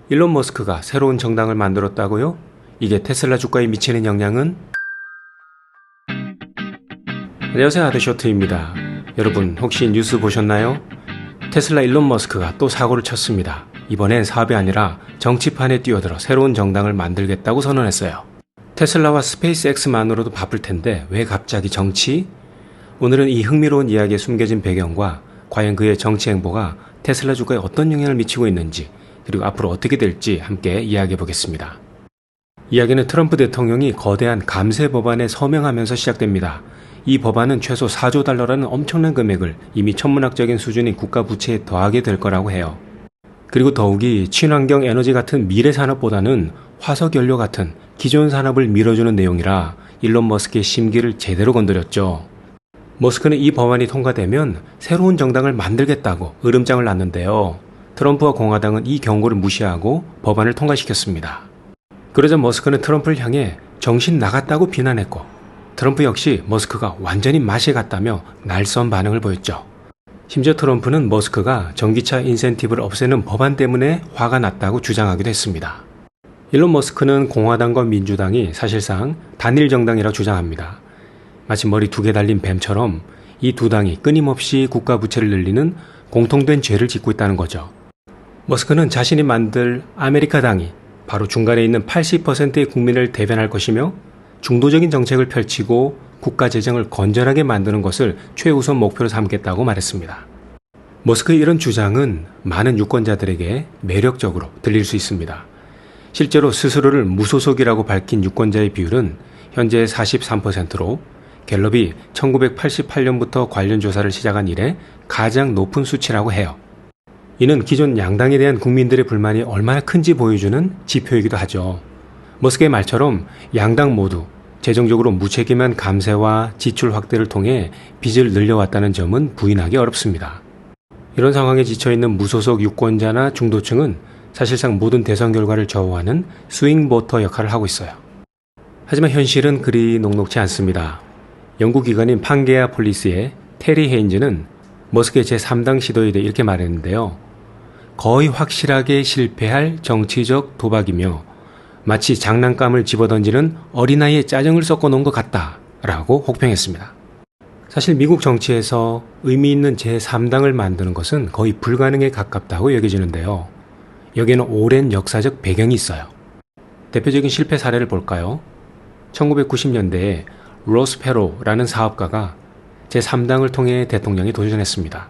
일론 머스크가 새로운 정당을 만들었다고요? 이게 테슬라 주가에 미치는 영향은? 안녕하세요, 아드쇼트입니다. 여러분 혹시 뉴스 보셨나요? 테슬라 일론 머스크가 또 사고를 쳤습니다. 이번엔 사업이 아니라 정치판에 뛰어들어 새로운 정당을 만들겠다고 선언했어요. 테슬라와 스페이스X만으로도 바쁠 텐데 왜 갑자기 정치? 오늘은 이 흥미로운 이야기에 숨겨진 배경과 과연 그의 정치 행보가 테슬라 주가에 어떤 영향을 미치고 있는지, 그리고 앞으로 어떻게 될지 함께 이야기해 보겠습니다. 이야기는 트럼프 대통령이 거대한 감세 법안에 서명하면서 시작됩니다. 이 법안은 최소 4조 달러라는 엄청난 금액을 이미 천문학적인 수준의 국가 부채에 더하게 될 거라고 해요. 그리고 더욱이 친환경 에너지 같은 미래 산업보다는 화석 연료 같은 기존 산업을 밀어주는 내용이라 일론 머스크의 심기를 제대로 건드렸죠. 머스크는 이 법안이 통과되면 새로운 정당을 만들겠다고 으름장을 놨는데요. 트럼프와 공화당은 이 경고를 무시하고 법안을 통과시켰습니다. 그러자 머스크는 트럼프를 향해 정신 나갔다고 비난했고, 트럼프 역시 머스크가 완전히 맛이 갔다며 날선 반응을 보였죠. 심지어 트럼프는 머스크가 전기차 인센티브를 없애는 법안 때문에 화가 났다고 주장하기도 했습니다. 일론 머스크는 공화당과 민주당이 사실상 단일 정당이라고 주장합니다. 마치 머리 두 개 달린 뱀처럼 이 두 당이 끊임없이 국가 부채를 늘리는 공통된 죄를 짓고 있다는 거죠. 머스크는 자신이 만들 아메리카당이 바로 중간에 있는 80%의 국민을 대변할 것이며 중도적인 정책을 펼치고 국가 재정을 건전하게 만드는 것을 최우선 목표로 삼겠다고 말했습니다. 머스크의 이런 주장은 많은 유권자들에게 매력적으로 들릴 수 있습니다. 실제로 스스로를 무소속이라고 밝힌 유권자의 비율은 현재 43%로 갤럽이 1988년부터 관련 조사를 시작한 이래 가장 높은 수치라고 해요. 이는 기존 양당에 대한 국민들의 불만이 얼마나 큰지 보여주는 지표이기도 하죠. 머스크의 말처럼 양당 모두 재정적으로 무책임한 감세와 지출 확대를 통해 빚을 늘려왔다는 점은 부인하기 어렵습니다. 이런 상황에 지쳐있는 무소속 유권자나 중도층은 사실상 모든 대선 결과를 좌우하는 스윙 보터 역할을 하고 있어요. 하지만 현실은 그리 녹록지 않습니다. 연구 기관인 판게아 폴리스의 테리 헤인즈는 머스크의 제3당 시도에 대해 이렇게 말했는데요. 거의 확실하게 실패할 정치적 도박이며 마치 장난감을 집어던지는 어린아이의 짜증을 섞어놓은 것 같다 라고 혹평했습니다. 사실 미국 정치에서 의미 있는 제3당을 만드는 것은 거의 불가능에 가깝다고 여겨지는데요. 여기에는 오랜 역사적 배경이 있어요. 대표적인 실패 사례를 볼까요? 1990년대에 로스 페로라는 사업가가 제3당을 통해 대통령에 도전했습니다.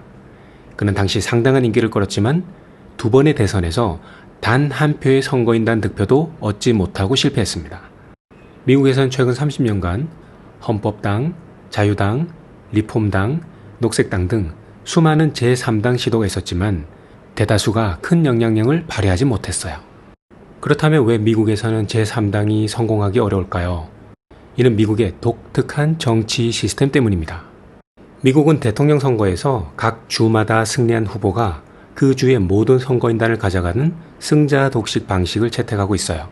그는 당시 상당한 인기를 끌었지만 두 번의 대선에서 단 한 표의 선거인단 득표도 얻지 못하고 실패했습니다. 미국에선 최근 30년간 헌법당, 자유당, 리폼당, 녹색당 등 수많은 제3당 시도가 있었지만 대다수가 큰 영향력을 발휘하지 못했어요. 그렇다면 왜 미국에서는 제3당이 성공하기 어려울까요? 이는 미국의 독특한 정치 시스템 때문입니다. 미국은 대통령 선거에서 각 주마다 승리한 후보가 그 주의 모든 선거인단을 가져가는 승자 독식 방식을 채택하고 있어요.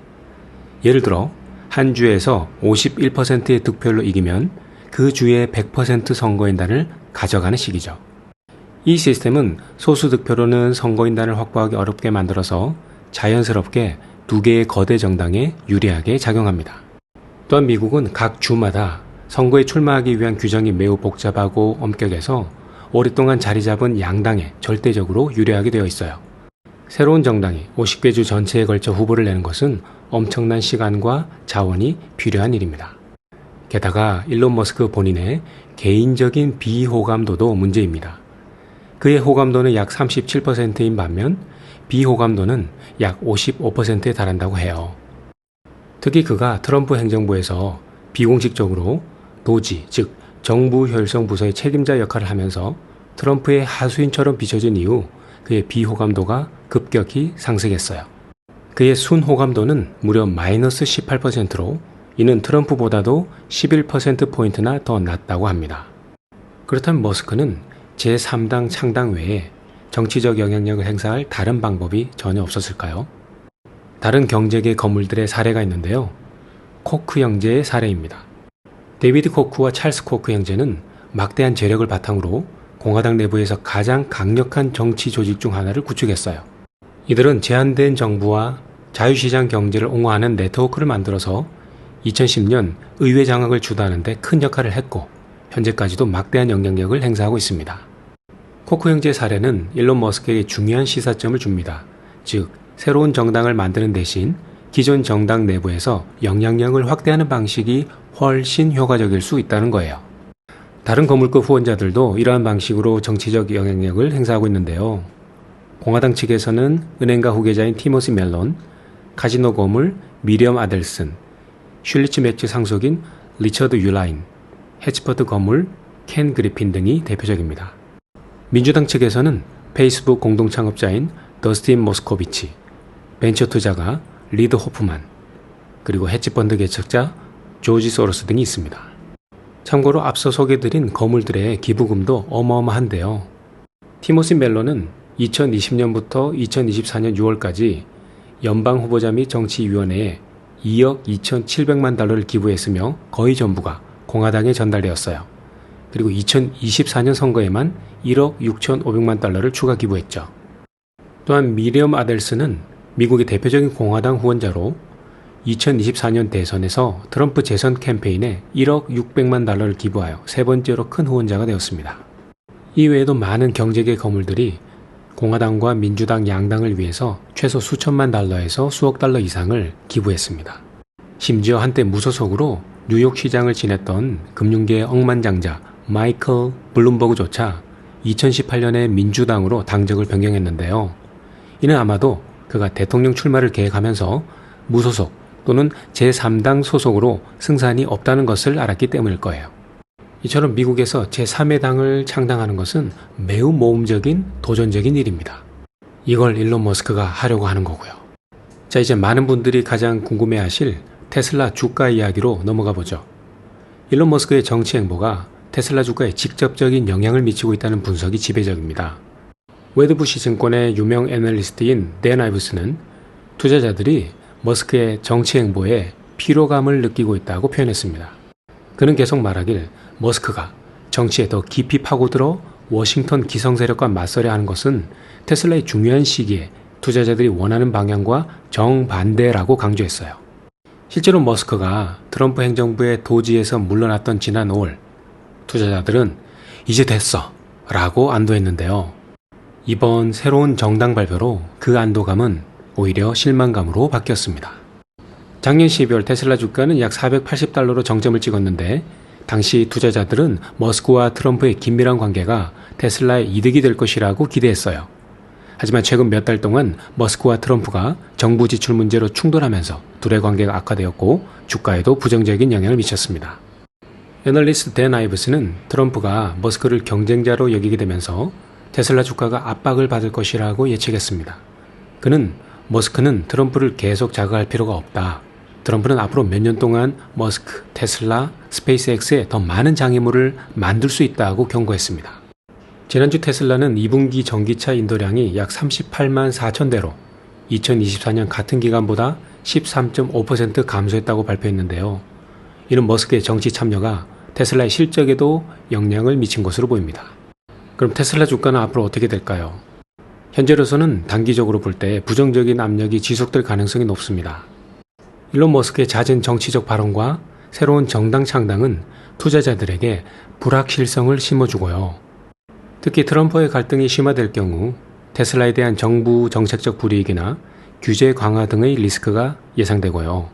예를 들어 한 주에서 51%의 득표율로 이기면 그 주의 100% 선거인단을 가져가는 식이죠. 이 시스템은 소수 득표로는 선거인단을 확보하기 어렵게 만들어서 자연스럽게 두 개의 거대 정당에 유리하게 작용합니다. 또한 미국은 각 주마다 선거에 출마하기 위한 규정이 매우 복잡하고 엄격해서 오랫동안 자리 잡은 양당에 절대적으로 유리하게 되어 있어요. 새로운 정당이 50개 주 전체에 걸쳐 후보를 내는 것은 엄청난 시간과 자원이 필요한 일입니다. 게다가 일론 머스크 본인의 개인적인 비호감도도 문제입니다. 그의 호감도는 약 37%인 반면 비호감도는 약 55%에 달한다고 해요. 특히 그가 트럼프 행정부에서 비공식적으로 도지, 즉 정부 혈성 부서의 책임자 역할을 하면서 트럼프의 하수인처럼 비춰진 이후 그의 비호감도가 급격히 상승했어요. 그의 순호감도는 무려 마이너스 18%로 이는 트럼프보다도 11%포인트나 더 낮다고 합니다. 그렇다면 머스크는 제3당 창당 외에 정치적 영향력을 행사할 다른 방법이 전혀 없었을까요? 다른 경제계 거물들의 사례가 있는데요. 코크 형제의 사례입니다. 데이비드 코크와 찰스 코크 형제는 막대한 재력을 바탕으로 공화당 내부에서 가장 강력한 정치 조직 중 하나를 구축했어요. 이들은 제한된 정부와 자유시장 경제를 옹호하는 네트워크를 만들어서 2010년 의회 장악을 주도하는 데 큰 역할을 했고 현재까지도 막대한 영향력을 행사하고 있습니다. 코크 형제의 사례는 일론 머스크에게 중요한 시사점을 줍니다. 즉, 새로운 정당을 만드는 대신 기존 정당 내부에서 영향력을 확대하는 방식이 훨씬 효과적일 수 있다는 거예요. 다른 거물급 후원자들도 이러한 방식으로 정치적 영향력을 행사하고 있는데요. 공화당 측에서는 은행가 후계자인 티모시 멜론, 카지노 거물 미리엄 아델슨, 슐리츠 매치 상속인 리처드 율라인, 해치퍼드 거물 켄 그리핀 등이 대표적입니다. 민주당 측에서는 페이스북 공동창업자인 더스틴 모스코비치, 벤처 투자가 리드 호프만, 그리고 헤지펀드 개척자 조지 소로스 등이 있습니다. 참고로 앞서 소개드린 거물들의 기부금도 어마어마한데요. 티모시 멜론은 2020년부터 2024년 6월까지 연방 후보자 및 정치위원회에 2억 2,700만 달러를 기부했으며 거의 전부가 공화당에 전달되었어요. 그리고 2024년 선거에만 1억 6,500만 달러를 추가 기부했죠. 또한 미리엄 아델스는 미국의 대표적인 공화당 후원자로 2024년 대선에서 트럼프 재선 캠페인에 1억 600만 달러를 기부하여 세 번째로 큰 후원자가 되었습니다. 이외에도 많은 경제계 거물들이 공화당과 민주당 양당을 위해서 최소 수천만 달러에서 수억 달러 이상을 기부했습니다. 심지어 한때 무소속으로 뉴욕 시장을 지냈던 금융계의 억만장자 마이클 블룸버그조차 2018년에 민주당으로 당적을 변경했는데요. 이는 아마도 그가 대통령 출마를 계획하면서 무소속 또는 제3당 소속으로 승산이 없다는 것을 알았기 때문일 거예요. 이처럼 미국에서 제3의 당을 창당하는 것은 매우 모험적인 도전적인 일입니다. 이걸 일론 머스크가 하려고 하는 거고요. 자, 이제 많은 분들이 가장 궁금해하실 테슬라 주가 이야기로 넘어가 보죠. 일론 머스크의 정치 행보가 테슬라 주가에 직접적인 영향을 미치고 있다는 분석이 지배적입니다. 웨드부시 증권의 유명 애널리스트인 댄 아이브스는 투자자들이 머스크의 정치 행보에 피로감을 느끼고 있다고 표현했습니다. 그는 계속 말하길 머스크가 정치에 더 깊이 파고들어 워싱턴 기성 세력과 맞서려 하는 것은 테슬라의 중요한 시기에 투자자들이 원하는 방향과 정반대라고 강조했어요. 실제로 머스크가 트럼프 행정부의 도지에서 물러났던 지난 5월, 투자자들은 이제 됐어 라고 안도했는데요. 이번 새로운 정당 발표로 그 안도감은 오히려 실망감으로 바뀌었습니다. 작년 12월 테슬라 주가는 약 480달러로 정점을 찍었는데 당시 투자자들은 머스크와 트럼프의 긴밀한 관계가 테슬라의 이득이 될 것이라고 기대했어요. 하지만 최근 몇 달 동안 머스크와 트럼프가 정부 지출 문제로 충돌하면서 둘의 관계가 악화되었고 주가에도 부정적인 영향을 미쳤습니다. 애널리스트 댄 아이브스는 트럼프가 머스크를 경쟁자로 여기게 되면서 테슬라 주가가 압박을 받을 것이라고 예측했습니다. 그는 머스크는 트럼프를 계속 자극할 필요가 없다. 트럼프는 앞으로 몇 년 동안 머스크, 테슬라, 스페이스X에 더 많은 장애물을 만들 수 있다고 경고했습니다. 지난주 테슬라는 2분기 전기차 인도량이 약 38만 4천 대로 2024년 같은 기간보다 13.5% 감소했다고 발표했는데요. 이는 머스크의 정치 참여가 테슬라의 실적에도 영향을 미친 것으로 보입니다. 그럼 테슬라 주가는 앞으로 어떻게 될까요? 현재로서는 단기적으로 볼 때 부정적인 압력이 지속될 가능성이 높습니다. 일론 머스크의 잦은 정치적 발언과 새로운 정당 창당은 투자자들에게 불확실성을 심어주고요. 특히 트럼프의 갈등이 심화될 경우 테슬라에 대한 정부 정책적 불이익이나 규제 강화 등의 리스크가 예상되고요.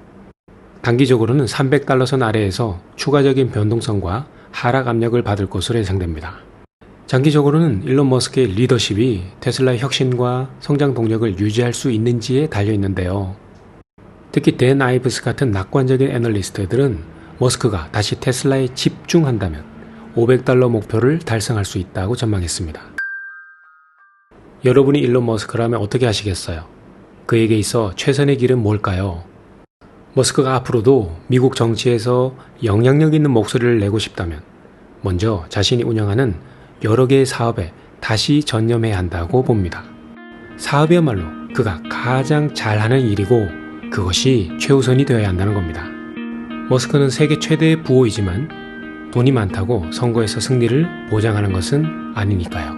단기적으로는 300달러 선 아래에서 추가적인 변동성과 하락 압력을 받을 것으로 예상됩니다. 장기적으로는 일론 머스크의 리더십이 테슬라의 혁신과 성장 동력을 유지할 수 있는지에 달려있는데요. 특히 댄 아이브스 같은 낙관적인 애널리스트들은 머스크가 다시 테슬라에 집중한다면 500달러 목표를 달성할 수 있다고 전망했습니다. 여러분이 일론 머스크라면 어떻게 하시겠어요? 그에게 있어 최선의 길은 뭘까요? 머스크가 앞으로도 미국 정치에서 영향력 있는 목소리를 내고 싶다면 먼저 자신이 운영하는 여러 개의 사업에 다시 전념해야 한다고 봅니다. 사업이야말로 그가 가장 잘하는 일이고 그것이 최우선이 되어야 한다는 겁니다. 머스크는 세계 최대의 부호이지만 돈이 많다고 선거에서 승리를 보장하는 것은 아니니까요.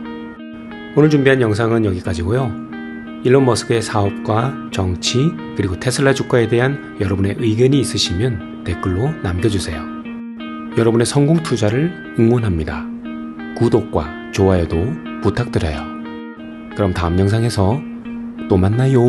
오늘 준비한 영상은 여기까지고요. 일론 머스크의 사업과 정치 그리고 테슬라 주가에 대한 여러분의 의견이 있으시면 댓글로 남겨주세요. 여러분의 성공 투자를 응원합니다. 구독과 좋아요도 부탁드려요. 그럼 다음 영상에서 또 만나요.